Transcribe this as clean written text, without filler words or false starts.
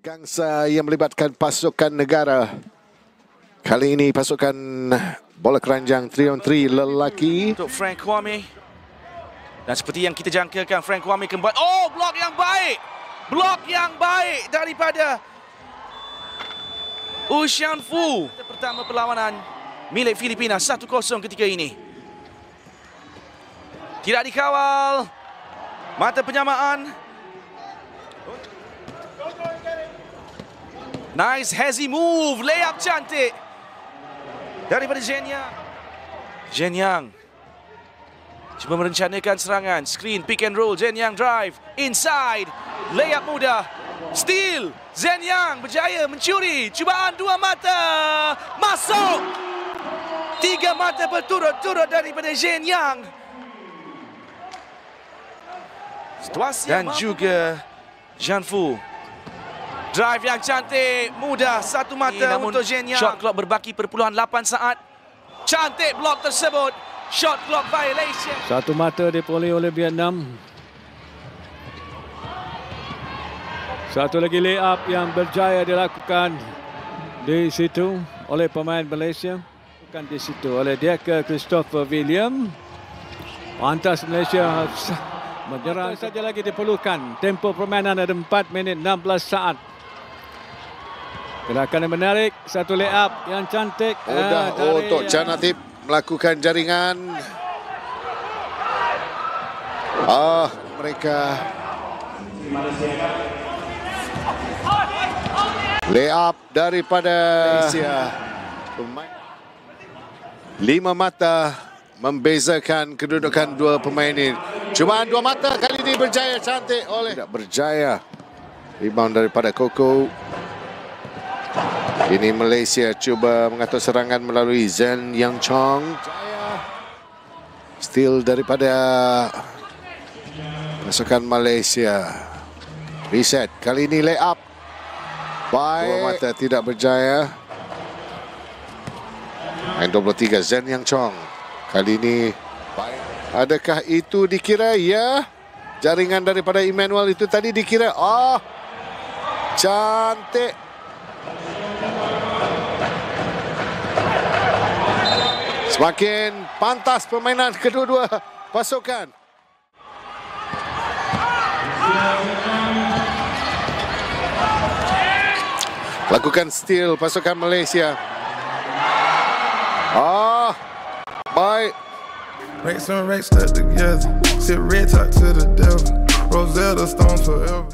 Gangsa yang melibatkan pasukan negara. Kali ini pasukan bola keranjang 3-on-3 lelaki. Untuk Frank Kwame. Dan seperti yang kita jangkakan, Frank Kwame kembali. Oh, blok yang baik. Blok yang baik daripada Ushan Fu. Pertama perlawanan milik Filipina 1-0 ketika ini. Tidak dikawal. Mata penyamaan. Nice hazy move, layup cantik daripada Zhen Yang. Zhen Yang cuba merencanakan serangan, screen pick and roll. Zhen Yang drive inside, layup mudah, steal. Zhen Yang berjaya mencuri. Cubaan dua mata, masuk. Tiga mata berturut-turut daripada Zhen Yang. Situasi dan juga Zhan Fu. Drive yang cantik, mudah, satu mata untuk Zhen Yang. Shot clock berbaki perpuluhan 8 saat. Cantik blok tersebut. Shot clock violation. Satu mata diperoleh oleh Vietnam. Satu lagi layup yang berjaya dilakukan di situ oleh pemain Malaysia. Bukan di situ oleh Deka Christopher William. Pantas Malaysia menyerang saja lagi diperlukan. Tempo permainan ada 4 minit 16 saat. Gerakan yang menarik, satu layup yang cantik. Mudah untuk Chan Atip melakukan jaringan. Mereka layup daripada Malaysia. 5 mata membezakan kedudukan dua pemain ini. Cubaan dua mata kali ini berjaya cantik oleh. Tidak berjaya. Rebound daripada Koko. Ini Malaysia cuba mengatur serangan melalui Zhen Yang Chong. Steal daripada pasukan Malaysia. Reset. Kali ini layup. Baik. Dua mata tidak berjaya. Main 23 Zhen Yang Chong. Kali ini baik. Adakah itu dikira? Ya. Jaringan daripada Emmanuel itu tadi dikira. Cantik. Semakin pantas permainan kedua-dua pasukan. Lakukan steal pasukan Malaysia. Baik. Racks and racks stuck together. Sit red talk to the devil. Rosetta Stone forever.